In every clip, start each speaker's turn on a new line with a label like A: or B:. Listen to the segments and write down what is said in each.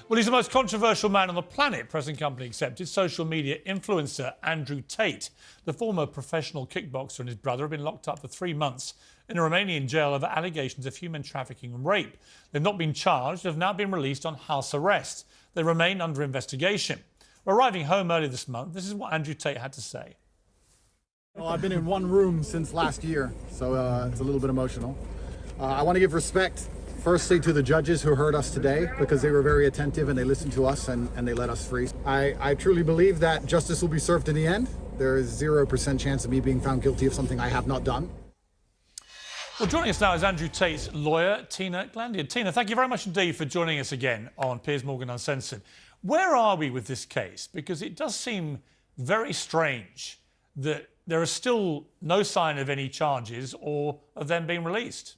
A: Well, he's the most controversial man on the planet, present company accepted. Social media influencer Andrew Tate, the former professional kickboxer, and his brother have been locked up for 3 months in a Romanian jail over allegations of human trafficking and rape. They've not been charged, they've now been released on house arrest. They remain under investigation. Arriving home early this month, this is what Andrew Tate had to say.
B: Well, I've been in one room since last year, so it's a little bit emotional. I want to give respect, firstly, to the judges who heard us today, because they were very attentive and they listened to us and they let us free. I truly believe that justice will be served in the end. There is 0% chance of me being found guilty of something I have not done.
A: Well, joining us now is Andrew Tate's lawyer, Tina Glandian. Tina, thank you very much indeed for joining us again on Piers Morgan Uncensored. Where are we with this case? Because it does seem very strange that there is still no sign of any charges or of them being released.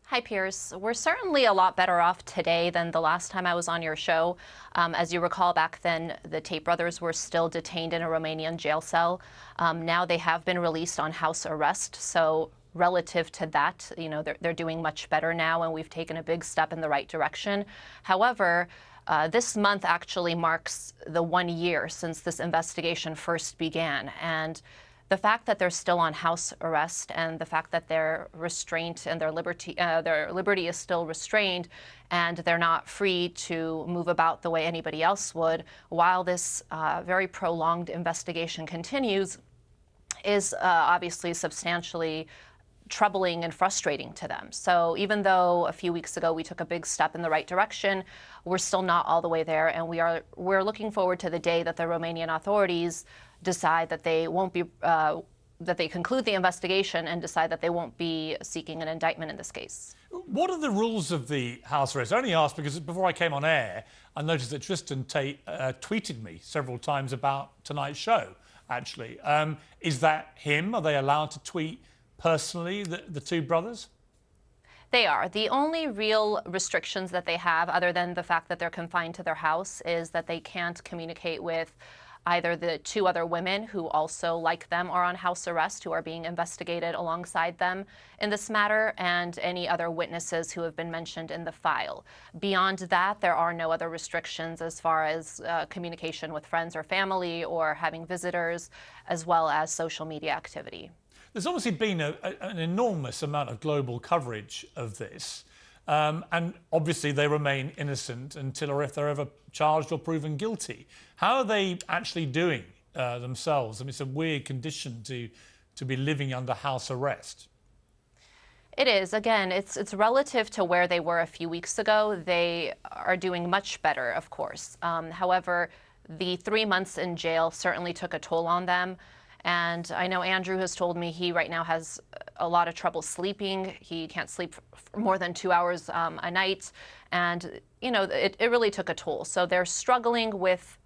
C: Hi, Piers. We're certainly a lot better off today than the last time I was on your show. As you recall, back then, the Tate brothers were still detained in a Romanian jail cell. Now they have been released on house arrest. So relative to that, you know, they're doing much better now, and we've taken a big step in the right direction. However, this month actually marks the 1 year since this investigation first began. And the fact that they're still on house arrest and the fact that their restraint and their liberty is still restrained and they're not free to move about the way anybody else would while this very prolonged investigation continues is obviously substantially troubling and frustrating to them. So even though a few weeks ago we took a big step in the right direction, we're still not all the way there, and we're looking forward to the day that the Romanian authorities decide that they won't be that they conclude the investigation and decide that they won't be seeking an indictment in this case.
A: What are the rules of the house arrest? I only asked because before I came on air, I noticed that Tristan Tate tweeted me several times about tonight's show, actually. Is that him? Are they allowed to tweet personally, the two brothers?
C: They are. The only real restrictions that they have, other than the fact that they're confined to their house, is that they can't communicate with either the two other women who also, like them, are on house arrest, who are being investigated alongside them in this matter, and any other witnesses who have been mentioned in the file. Beyond that, there are no other restrictions as far as communication with friends or family or having visitors, as well as social media activity.
A: There's obviously been an enormous amount of global coverage of this, and obviously they remain innocent until or if they're ever charged or proven guilty. How are they actually doing themselves? I mean, it's a weird condition to be living under house arrest.
C: It is. Again, it's relative to where they were a few weeks ago. They are doing much better, of course. However, the 3 months in jail certainly took a toll on them. And I know Andrew has told me he right now has a lot of trouble sleeping. He can't sleep for more than 2 hours a night. And, you know, it really took a toll. So they're struggling with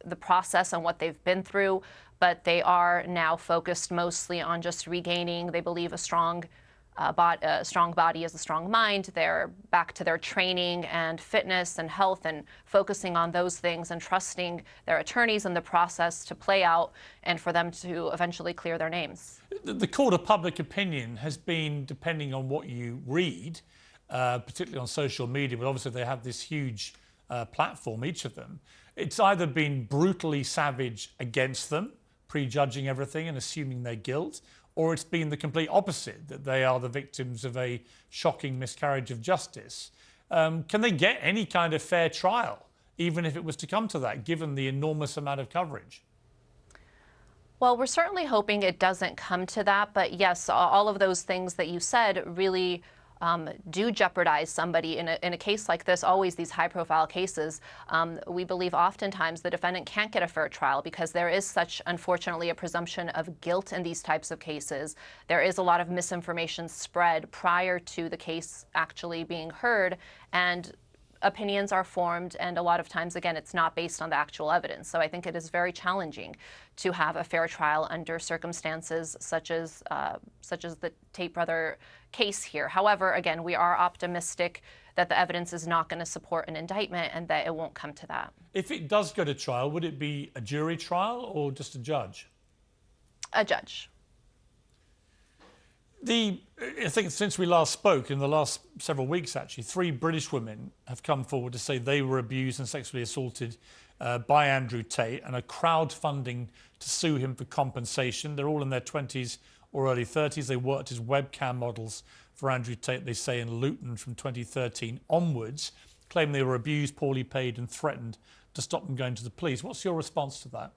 C: the process and what they've been through, but they are now focused mostly on just regaining, they believe, a strong body is a strong mind. They're back to their training and fitness and health and focusing on those things and trusting their attorneys in the process to play out and for them to eventually clear their names.
A: The court of public opinion has been, depending on what you read, particularly on social media, but obviously they have this huge platform, each of them. It's either been brutally savage against them, prejudging everything and assuming their guilt, or it's been the complete opposite, that they are the victims of a shocking miscarriage of justice. Can they get any kind of fair trial, even if it was to come to that, given the enormous amount of coverage?
C: Well, we're certainly hoping it doesn't come to that, but yes, all of those things that you said really do jeopardize somebody in a case like this. Always these high-profile cases, we believe oftentimes the defendant can't get a fair trial because there is such, unfortunately, a presumption of guilt in these types of cases. There is a lot of misinformation spread prior to the case actually being heard, and opinions are formed, and a lot of times, again, it's not based on the actual evidence. So I think it is very challenging to have a fair trial under circumstances such as the Tate brother case here. However, again, we are optimistic that the evidence is not going to support an indictment and that it won't come to that.
A: If it does go to trial, would it be a jury trial or just a judge?
C: A judge.
A: I think since we last spoke, in the last several weeks actually, 3 British women have come forward to say they were abused and sexually assaulted by Andrew Tate and are crowdfunding to sue him for compensation. They're all in their 20s or early 30s. They worked as webcam models for Andrew Tate, they say, in Luton from 2013 onwards, claim they were abused, poorly paid and threatened to stop them going to the police. What's your response to that?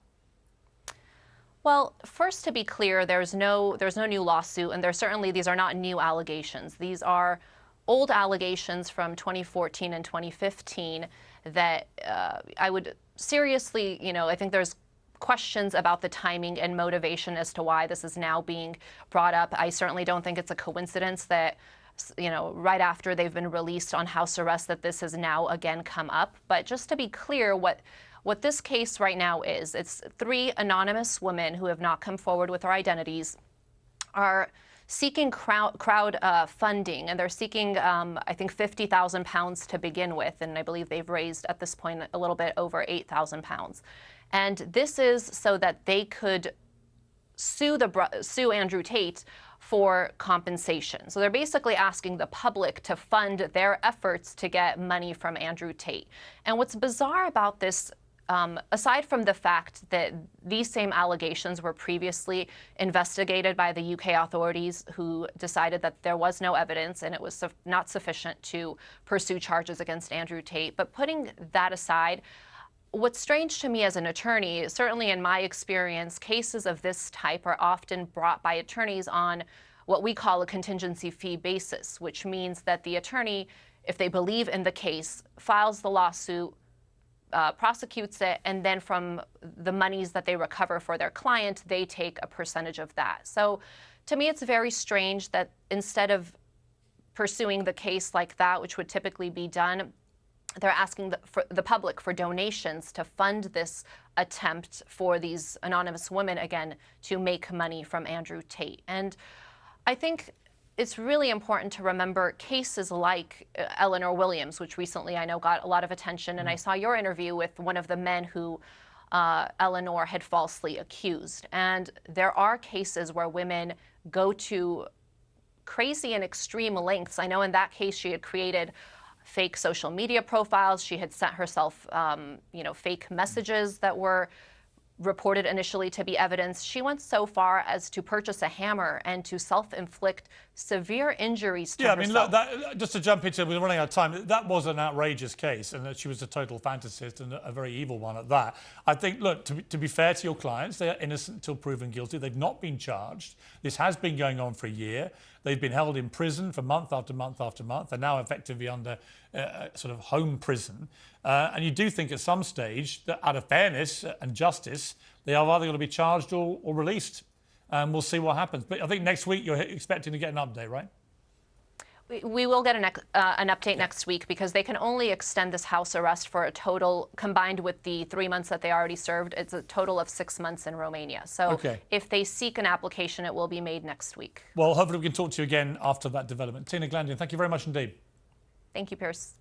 C: Well, first, to be clear, there's no new lawsuit, and these are not new allegations. These are old allegations from 2014 and 2015 that I would seriously, I think there's questions about the timing and motivation as to why this is now being brought up. I certainly don't think it's a coincidence that, right after they've been released on house arrest, that this has now again come up. But just to be clear, what this case right now is, it's 3 anonymous women who have not come forward with their identities, are seeking crowd funding, and they're seeking, I think, £50,000 to begin with, and I believe they've raised at this point a little bit over £8,000. And this is so that they could sue Andrew Tate for compensation. So they're basically asking the public to fund their efforts to get money from Andrew Tate. And what's bizarre about this, aside from the fact that these same allegations were previously investigated by the UK authorities, who decided that there was no evidence and it was not sufficient to pursue charges against Andrew Tate, but putting that aside, what's strange to me as an attorney, certainly in my experience, cases of this type are often brought by attorneys on what we call a contingency fee basis, which means that the attorney, if they believe in the case, files the lawsuit, prosecutes it, and then from the monies that they recover for their client, they take a percentage of that. So to me, it's very strange that instead of pursuing the case like that, which would typically be done, they're asking the public for donations to fund this attempt for these anonymous women, again, to make money from Andrew Tate. And I think it's really important to remember cases like Eleanor Williams, which recently I know got a lot of attention, and I saw your interview with one of the men who Eleanor had falsely accused. And there are cases where women go to crazy and extreme lengths. I know in that case she had created fake social media profiles. She had sent herself, fake messages that were reported initially to be evidence. She went so far as to purchase a hammer and to self-inflict severe injuries to herself.
A: Look, just to jump into, we're running out of time, that was an outrageous case, and that she was a total fantasist and a very evil one at that. I think, look, to be fair to your clients, they are innocent until proven guilty. They've not been charged. This has been going on for a year. They've been held in prison for month after month after month. They're now effectively under sort of home prison. And you do think at some stage that out of fairness and justice, they are either going to be charged or released. We'll see what happens. But I think next week you're expecting to get an update, right?
C: We will get an update next week, because they can only extend this house arrest for a total, combined with the 3 months that they already served, it's a total of 6 months in Romania. So if they seek an application, it will be made next week.
A: Well, hopefully we can talk to you again after that development. Tina Glandian, thank you very much indeed.
C: Thank you, Piers.